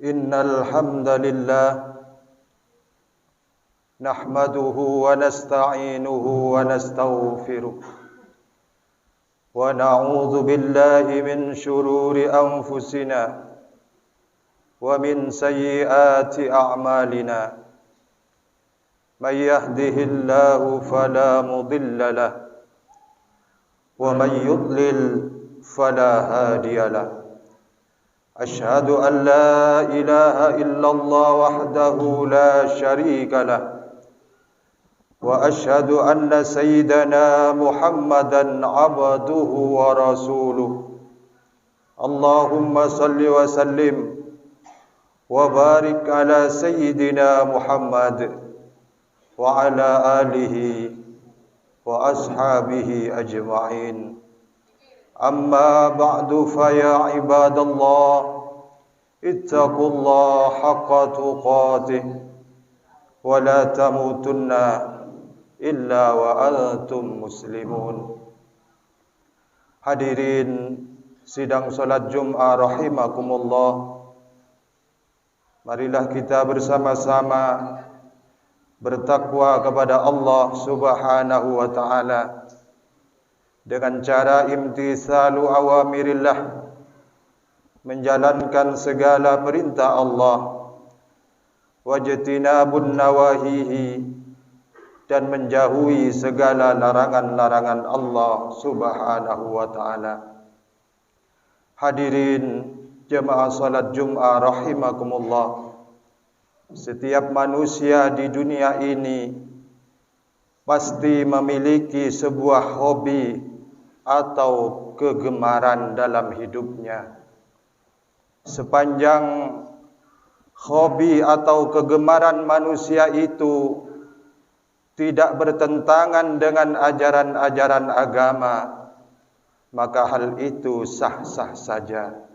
Innal hamdalillah nahmaduhu wa nasta'inuhu wa nastaghfiruh wa na'udzu billahi min shururi anfusina wa min sayyiati a'malina. Man yahdihillahu fala mudilla lahu wa man yudlil fala hadiya lahu. Ashhadu an la ilaha illallah wahdahu la syarika lah wa ashhadu anna sayyidana Muhammadan abduhu wa rasuluh. Allahumma salli wa sallim wa barik ala sayyidina Muhammad wa ala alihi wa ashabihi ajma'in. Amma ba'du fa ya ibadallah ittaqullaha haqqa tuqatih wa la tamutunna illa wa antum muslimun. Hadirin sidang salat Jumat rahimakumullah, marilah kita bersama-sama bertakwa kepada Allah Subhanahu wa taala dengan cara imtithalu awamirillah, menjalankan segala perintah Allah, wajtinabun nawahihi, dan menjauhi segala larangan-larangan Allah Subhanahu wa taala. Hadirin jemaah salat Jumat rahimakumullah, setiap manusia di dunia ini pasti memiliki sebuah hobi atau kegemaran dalam hidupnya. Sepanjang hobi atau kegemaran manusia itu tidak bertentangan dengan ajaran-ajaran agama, maka hal itu sah-sah saja.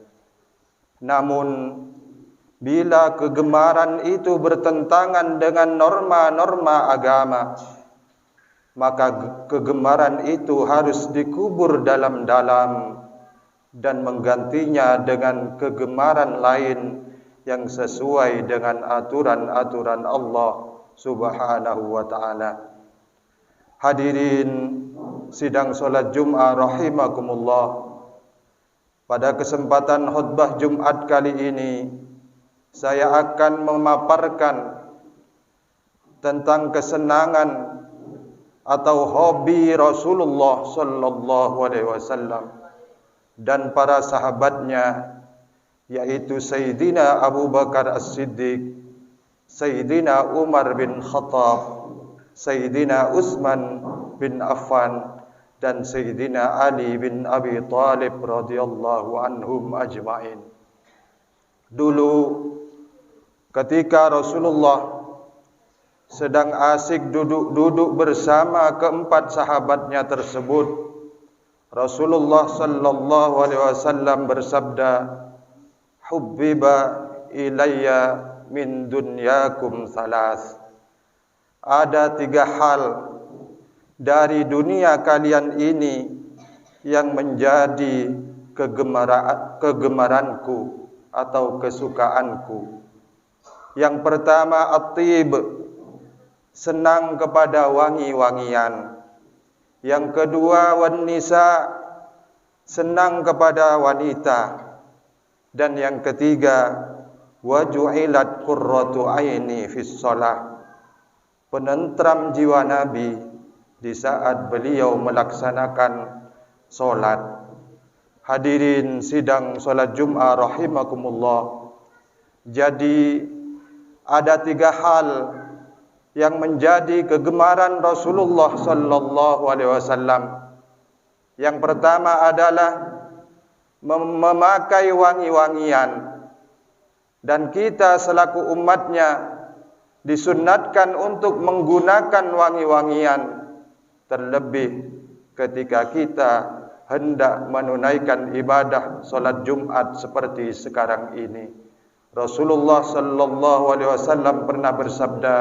Namun bila kegemaran itu bertentangan dengan norma-norma agama, maka kegemaran itu harus dikubur dalam-dalam dan menggantinya dengan kegemaran lain yang sesuai dengan aturan-aturan Allah Subhanahu wa taala. Hadirin sidang salat Jumat rahimakumullah, pada kesempatan khutbah Jumat kali ini saya akan memaparkan tentang kesenangan atau hobi Rasulullah sallallahu alaihi wasallam dan para sahabatnya, yaitu Sayyidina Abu Bakar As-Siddiq, Sayyidina Umar bin Khattab, Sayyidina Utsman bin Affan, dan Sayyidina Ali bin Abi Thalib radhiyallahu anhum ajma'in. Dulu ketika Rasulullah sedang asik duduk-duduk bersama keempat sahabatnya tersebut, Rasulullah sallallahu alaihi wasallam bersabda, "Hubbiba ilayya min dunyakum salas." Ada 3 hal dari dunia kalian ini yang menjadi kegemaranku atau kesukaanku. Yang pertama, at-tib, senang kepada wangi-wangian. Yang kedua, wan nisa, senang kepada wanita. Dan yang ketiga, wa ju'ilat qurratu aini fis shalah, penentram jiwa Nabi di saat beliau melaksanakan solat. Hadirin sidang solat Jumat rahimakumullah, jadi ada 3 hal yang menjadi kegemaran Rasulullah sallallahu alaihi wasallam. Yang pertama adalah memakai wangi-wangian, dan kita selaku umatnya disunnatkan untuk menggunakan wangi-wangian, terlebih ketika kita hendak menunaikan ibadah salat Jumat seperti sekarang ini. Rasulullah sallallahu alaihi wasallam pernah bersabda,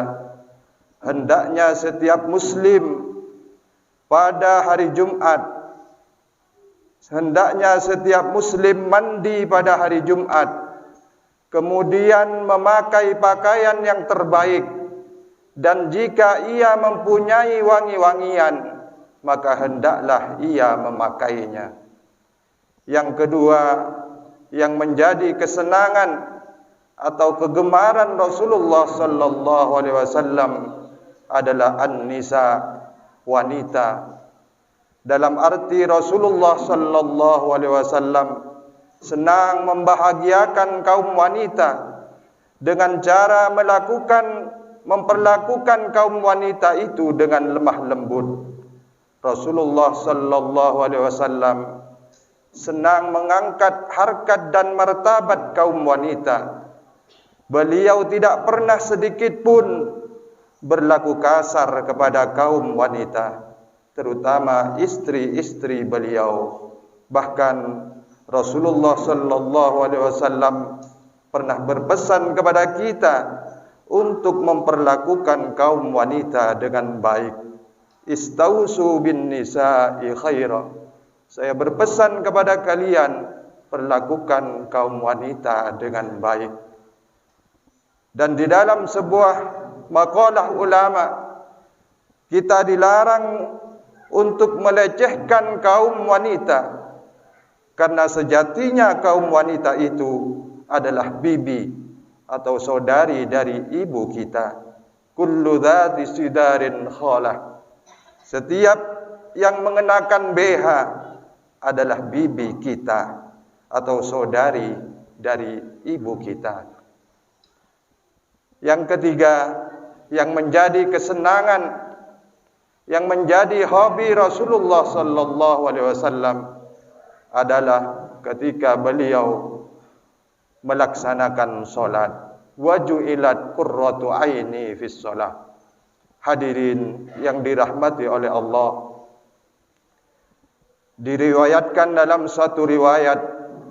hendaknya setiap muslim pada hari Jumat, hendaknya setiap muslim mandi pada hari Jumat kemudian memakai pakaian yang terbaik, dan jika ia mempunyai wangi-wangian, maka hendaklah ia memakainya. Yang kedua, yang menjadi kesenangan atau kegemaran Rasulullah sallallahu alaihi wasallam adalah an-nisa, wanita. Dalam arti Rasulullah sallallahu alaihi wasallam senang membahagiakan kaum wanita dengan cara memperlakukan kaum wanita itu dengan lemah lembut. Rasulullah sallallahu alaihi wasallam senang mengangkat harkat dan martabat kaum wanita. Beliau tidak pernah sedikit pun berlaku kasar kepada kaum wanita, terutama istri-istri beliau. Bahkan Rasulullah sallallahu alaihi wasallam pernah berpesan kepada kita untuk memperlakukan kaum wanita dengan baik. Istausu bin nisa'i khaira. Saya berpesan kepada kalian, perlakukan kaum wanita dengan baik. Dan di dalam sebuah maqalah ulama, kita dilarang untuk melecehkan kaum wanita, karena sejatinya kaum wanita itu adalah bibi atau saudari dari ibu kita. Kullu dzati sidarin khalah. Setiap yang mengenakan BH adalah bibi kita atau saudari dari ibu kita. Yang ketiga, yang menjadi kesenangan, yang menjadi hobi Rasulullah sallallahu alaihi wasallam adalah ketika beliau melaksanakan salat. Waju'ilat qurratu aini fis shalah. Hadirin yang dirahmati oleh Allah, diriwayatkan dalam satu riwayat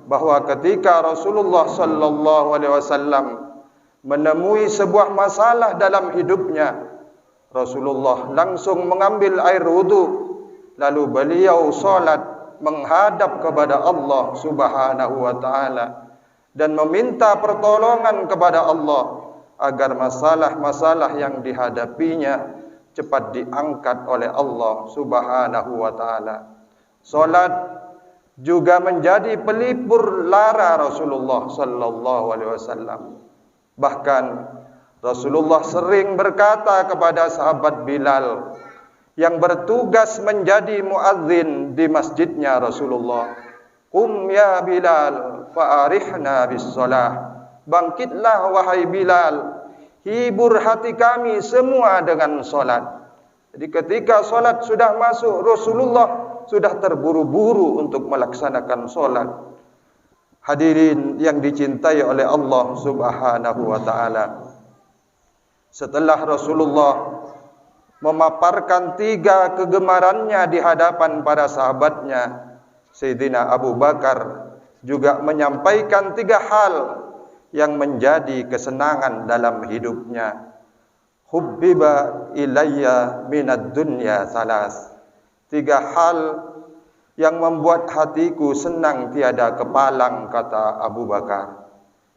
bahwa ketika Rasulullah sallallahu alaihi wasallam menemui sebuah masalah dalam hidupnya, Rasulullah langsung mengambil air wudu, lalu beliau salat menghadap kepada Allah Subhanahu wa taala dan meminta pertolongan kepada Allah agar masalah-masalah yang dihadapinya cepat diangkat oleh Allah Subhanahu wa taala. Salat juga menjadi pelipur lara Rasulullah sallallahu alaihi wasallam. Bahkan Rasulullah sering berkata kepada sahabat Bilal yang bertugas menjadi muadzin di masjidnya Rasulullah, "Qum ya Bilal fa'arihna bis shalah." Bangkitlah wahai Bilal, hibur hati kami semua dengan salat. Jadi ketika salat sudah masuk, Rasulullah sudah terburu-buru untuk melaksanakan salat. Hadirin yang dicintai oleh Allah Subhanahu wa taala. Setelah Rasulullah memaparkan 3 kegemarannya di hadapan para sahabatnya, Sayyidina Abu Bakar juga menyampaikan 3 hal yang menjadi kesenangan dalam hidupnya. Hubbiba ilayya minad dunya salas. 3 hal yang membuat hatiku senang tiada kepalang, kata Abu Bakar.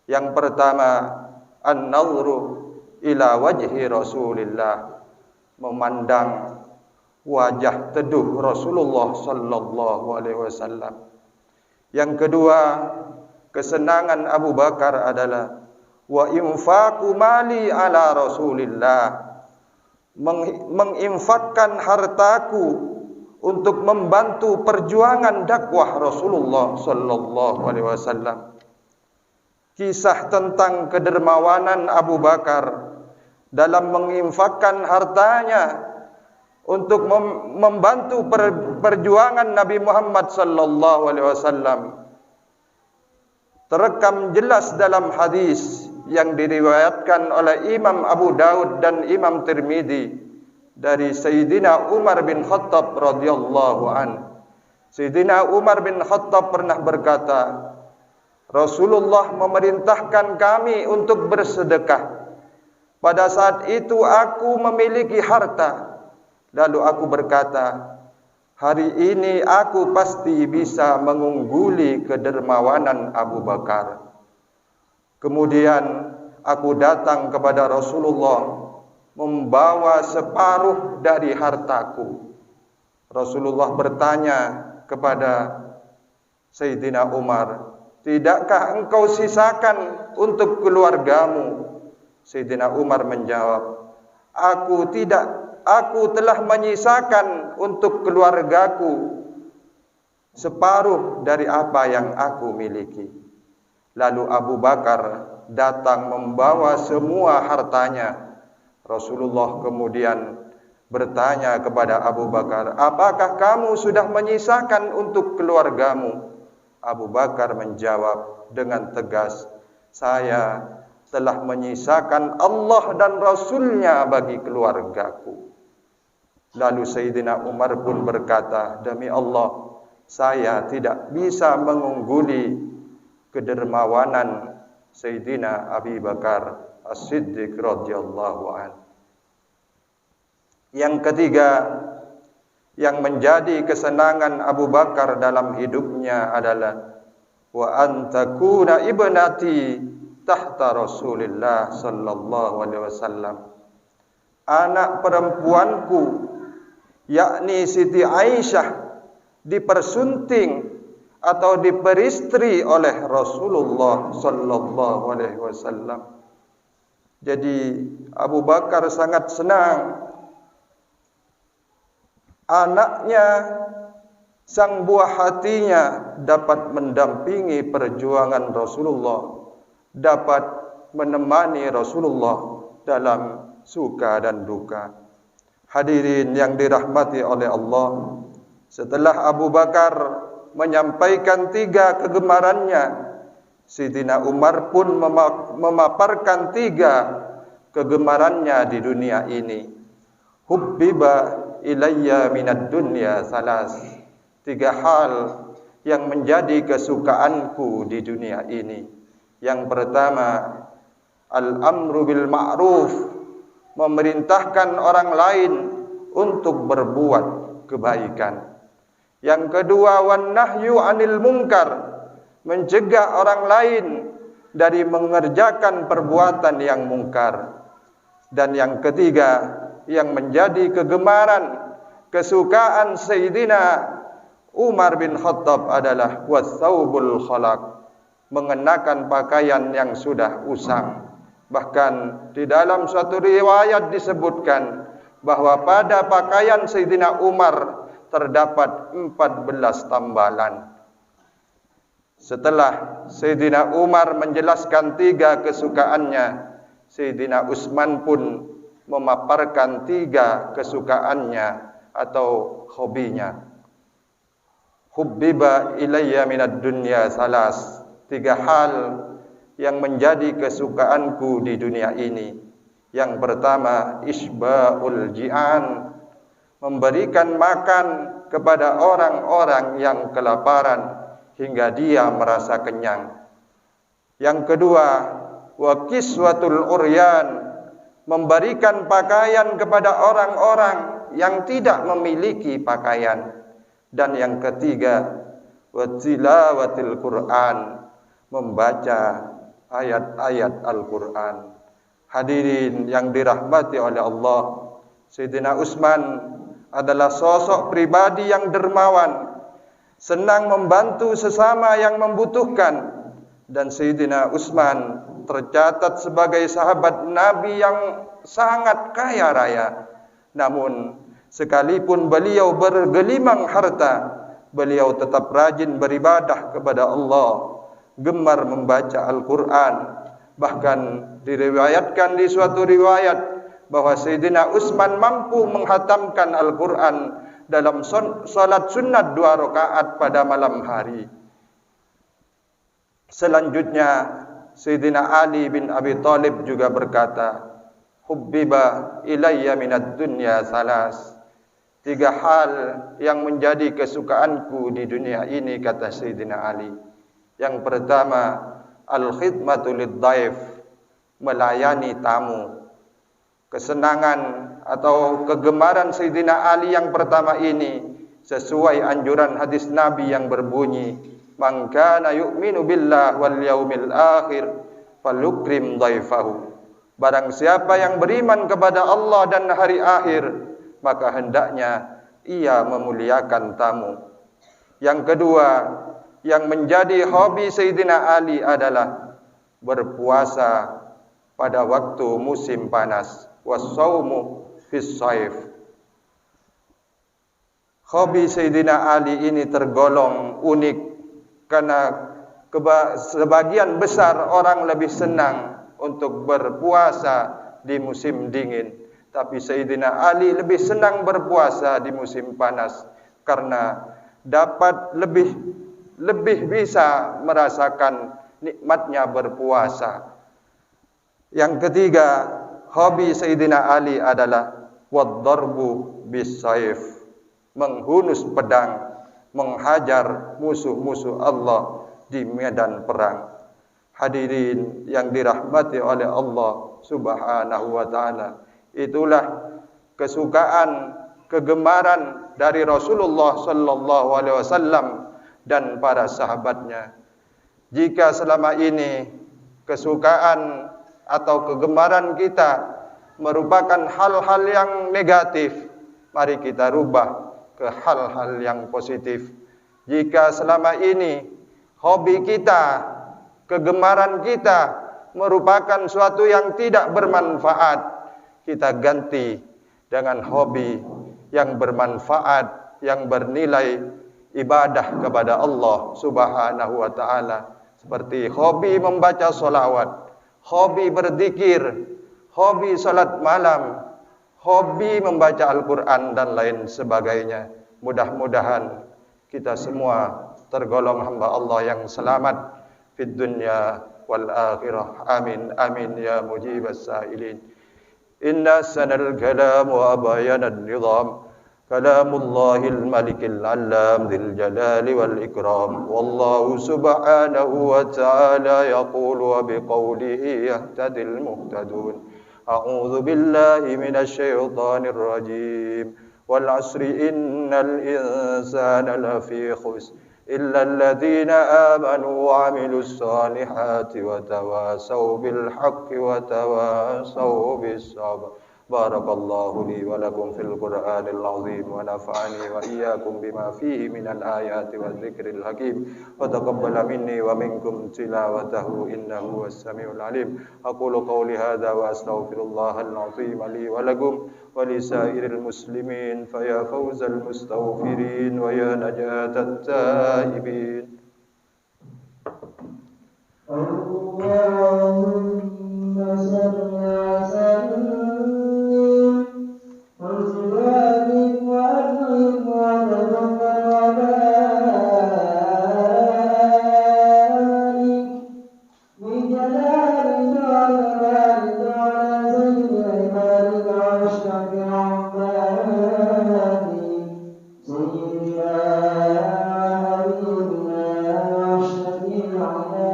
Yang pertama, an-nazru ila wajhi Rasulillah, memandang wajah teduh Rasulullah sallallahu alaihi wasallam. Yang kedua, kesenangan Abu Bakar adalah wa infaqu mali ala Rasulillah, menginfakkan hartaku untuk membantu perjuangan dakwah Rasulullah sallallahu alaihi wasallam. Kisah tentang kedermawanan Abu Bakar dalam menginfakkan hartanya untuk membantu perjuangan Nabi Muhammad sallallahu alaihi wasallam terekam jelas dalam hadis yang diriwayatkan oleh Imam Abu Daud dan Imam Tirmidzi dari Sayyidina Umar bin Khattab radhiyallahu an. Sayyidina Umar bin Khattab pernah berkata, Rasulullah memerintahkan kami untuk bersedekah. Pada saat itu aku memiliki harta. Lalu aku berkata, hari ini aku pasti bisa mengungguli kedermawanan Abu Bakar. Kemudian aku datang kepada Rasulullah membawa separuh dari hartaku. Rasulullah bertanya kepada Sayyidina Umar, tidakkah engkau sisakan untuk keluargamu? Sayyidina Umar menjawab, aku telah menyisakan untuk keluargaku separuh dari apa yang aku miliki. Lalu Abu Bakar datang membawa semua hartanya. Rasulullah kemudian bertanya kepada Abu Bakar, apakah kamu sudah menyisakan untuk keluargamu? Abu Bakar menjawab dengan tegas, saya telah menyisakan Allah dan Rasulnya bagi keluargaku. Lalu Sayyidina Umar pun berkata, demi Allah, saya tidak bisa mengungguli kedermawanan Sayyidina Abi Bakar As-Siddiq radhiyallahu anhu. Yang ketiga, yang menjadi kesenangan Abu Bakar dalam hidupnya adalah wa antakuna ibnati tahta Rasulillah sallallahu alaihi wasallam. Anak perempuanku yakni Siti Aisyah dipersunting atau diperistri oleh Rasulullah sallallahu alaihi wasallam. Jadi Abu Bakar sangat senang anaknya, sang buah hatinya dapat mendampingi perjuangan Rasulullah, dapat menemani Rasulullah dalam suka dan duka. Hadirin yang dirahmati oleh Allah, setelah Abu Bakar menyampaikan 3 kegemarannya, Sayyidina Umar pun memaparkan 3 kegemarannya di dunia ini. Hubbiba ilayya minad dunya salas. 3 hal yang menjadi kesukaanku di dunia ini. Yang pertama, al-amru bil ma'ruf, memerintahkan orang lain untuk berbuat kebaikan. Yang kedua, wan nahyu 'anil munkar, mencegah orang lain dari mengerjakan perbuatan yang mungkar. Dan yang ketiga, yang menjadi kegemaran, kesukaan Sayyidina Umar bin Khattab adalah wasaubul khalaq, mengenakan pakaian yang sudah usang. Bahkan di dalam suatu riwayat disebutkan bahwa pada pakaian Sayyidina Umar terdapat 14 tambalan. Setelah Sayyidina Umar menjelaskan 3 kesukaannya, Sayyidina Utsman pun memaparkan 3 kesukaannya atau hobinya. Hubbiba ilayya minad dunya salas, 3 hal yang menjadi kesukaanku di dunia ini. Yang pertama, isba'ul ji'an, memberikan makan kepada orang-orang yang kelaparan hingga dia merasa kenyang. Yang kedua, wa kiswatul uryan, memberikan pakaian kepada orang-orang yang tidak memiliki pakaian. Dan yang ketiga, wa tilawatil Qur'an, membaca ayat-ayat Al-Qur'an. Hadirin yang dirahmati oleh Allah, Sayyidina Utsman adalah sosok pribadi yang dermawan, senang membantu sesama yang membutuhkan. Dan Sayyidina Utsman tercatat sebagai sahabat Nabi yang sangat kaya raya. Namun sekalipun beliau bergelimang harta, beliau tetap rajin beribadah kepada Allah, gemar membaca Al-Quran. Bahkan diriwayatkan di suatu riwayat bahwa Sayyidina Utsman mampu menghatamkan Al-Quran dalam salat sunat 2 rakaat pada malam hari. Selanjutnya Sayyidina Ali bin Abi Thalib juga berkata, hubbiba ilayya minad dunya salas, 3 hal yang menjadi kesukaanku di dunia ini, kata Sayyidina Ali. Yang pertama, al-khidmatu lid-dhaif, melayani tamu. Kesenangan atau kegemaran Sayyidina Ali yang pertama ini sesuai anjuran hadis Nabi yang berbunyi, man kana yu'minu billah wal yaumil akhir falukrim dhaifahu. Barang siapa yang beriman kepada Allah dan hari akhir, maka hendaknya ia memuliakan tamu. Yang kedua, yang menjadi hobi Sayyidina Ali adalah berpuasa pada waktu musim panas, was-saumu fis saif. Hobi Sayyidina Ali ini tergolong unik karena sebagian besar orang lebih senang untuk berpuasa di musim dingin, tapi Sayyidina Ali lebih senang berpuasa di musim panas karena dapat lebih bisa merasakan nikmatnya berpuasa. Yang ketiga, hobi Sayyidina Ali adalah wad-darbu bis-saif, menghunus pedang, menghajar musuh-musuh Allah di medan perang. Hadirin yang dirahmati oleh Allah Subhanahu wa taala, itulah kesukaan, kegemaran dari Rasulullah sallallahu alaihi wasallam dan para sahabatnya. Jika selama ini kesukaan atau kegemaran kita merupakan hal-hal yang negatif, mari kita rubah ke hal-hal yang positif. Jika selama ini hobi kita, kegemaran kita merupakan suatu yang tidak bermanfaat, kita ganti dengan hobi yang bermanfaat, yang bernilai ibadah kepada Allah Subhanahu wa taala, seperti hobi membaca solawat, hobi berzikir, hobi salat malam, hobi membaca Al-Quran dan lain sebagainya. Mudah-mudahan kita semua tergolong hamba Allah yang selamat fid dunya wal akhirah. Amin amin ya mujibas sa'ilin. Inna sanal kalam wa bayanan nizam kalamullahil malikil allam dzil jalali wal ikram. Wallahu subhanahu wa ta'ala yaqulu wa biqawlihi yahtadil muhtadun. A'udzu billahi minasy syaithanir rajim. Wal 'asri innal insana lafi khusr إلا الذين آمنوا وعملوا الصالحات وتواصوا بالحق وتواصوا بالصبر. بارك الله لي ولكم في القرآن العظيم ونفعني وإياكم بما فيه من الآيات والذكر الحكيم وتقبل مني ومنكم تلاوته إنه هو السميع العليم. أقول قولي هذا وأستغفر الله العظيم لي ولكم ولسائر المسلمين فيا فوز المستغفرين ويا نجاة التائبين. اللهم صل وسلم وبارك وأنعم وتفضل وبارك بجلالك وجلالك على سيد عبادك وأشرف عبادك سيدنا حبيبنا وشفيعنا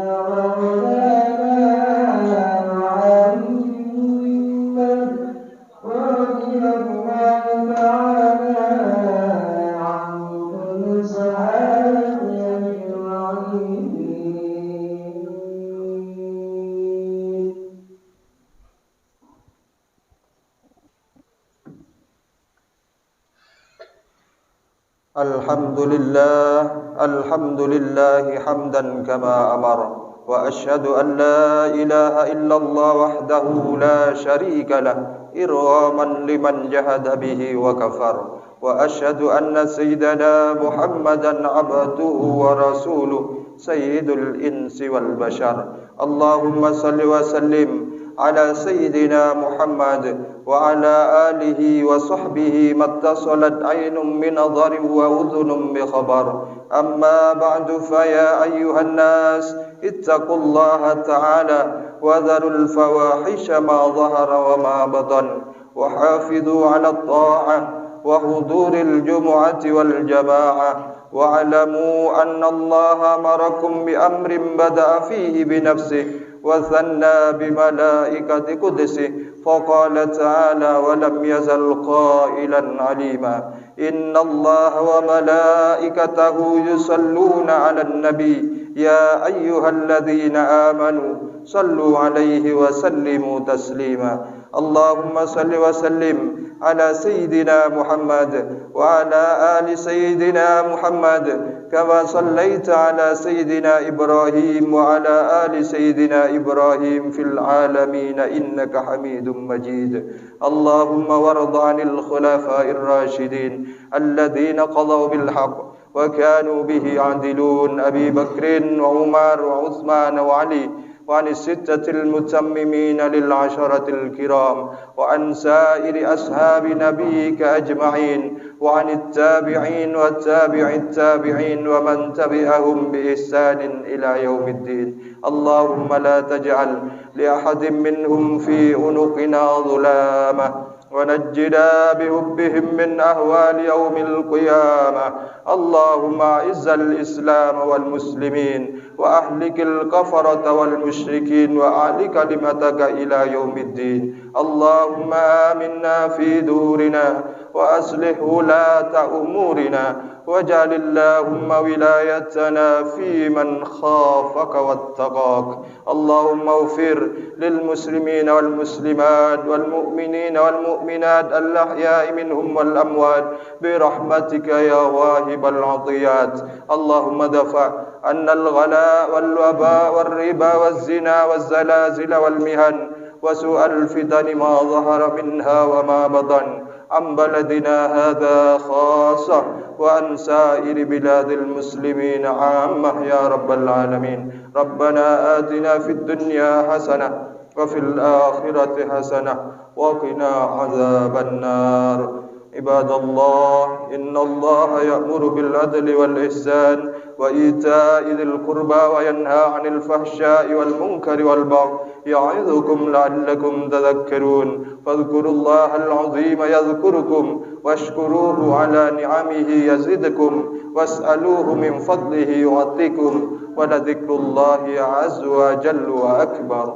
الحمد لله حمدا كما أمر وأشهد أن لا إله إلا الله وحده لا شريك له إرغاما لمن جهد به وكفر وأشهد أن سيدنا محمدا عبده ورسوله سيد الإنس والبشر. اللهم صل وسلم على سيدنا محمد وعلى آله وصحبه ما اتصلت عين بنظر وأذن بخبر. أما بعد فيا أيها الناس اتقوا الله تعالى وذروا الفواحش ما ظهر وما بطن وحافظوا على الطاعة وحضور الجمعة والجماعة واعلموا أن الله أمركم بأمر بدأ فيه بنفسه وثنى بملائكة قدسه فقال تعالى ولم يزل قائلا عليما إن الله وملائكته يصلون على النبي يا أيها الذين آمنوا صلوا عليه وسلموا تسليما اللهم صل وسلم على سيدنا محمد وعلى آل سيدنا محمد كما صليت على سيدنا إبراهيم وعلى آل سيدنا إبراهيم في العالمين إنك حميد مجيد اللهم وارض عن الخلفاء الراشدين الذين قضوا بالحق وكانوا به يعدلون أبي بكر وعمر وعثمان وعلي وعن الستة المتممين للعشرة الكرام وعن سائر أصحاب نبيك أجمعين وعن التابعين والتابع التابعين ومن تبعهم بإحسان إلى يوم الدين اللهم لا تجعل لأحد منهم في عنقنا ظلامة ونجنا بحبهم من أهوال يوم القيامة اللهم أعز الإسلام والمسلمين وأهلك الكفرة والمشركين وأعل كلمتك إلى يوم الدين اللهم آمنا في دورنا وأصلح ولاة أمورنا واجعل اللهم ولايتنا في من خافك واتقاك اللهم اغفر للمسلمين والمسلمات والمؤمنين والمؤمنات الأحياء منهم والأموات برحمتك يا واهب العطيات اللهم دفع عنا الغلاء والوباء والربا والزنا والزلازل والمهن وسوء الفتن ما ظهر منها وما بطن عن بلدنا هذا خاصة وعن سائر بلاد المسلمين عامة يا رب العالمين ربنا آتنا في الدنيا حسنة وفي الآخرة حسنة وقنا عذاب النار عباد الله إن الله يأمر بالعدل والإحسان وإيتاء ذي القربى وينهى عن الفحشاء والمنكر والبغي يعظكم لعلكم تذكرون فاذكروا الله العظيم يذكركم واشكروه على نعمه يزدكم واسألوه من فضله يعطيكم ولذكر الله عز وجل وأكبر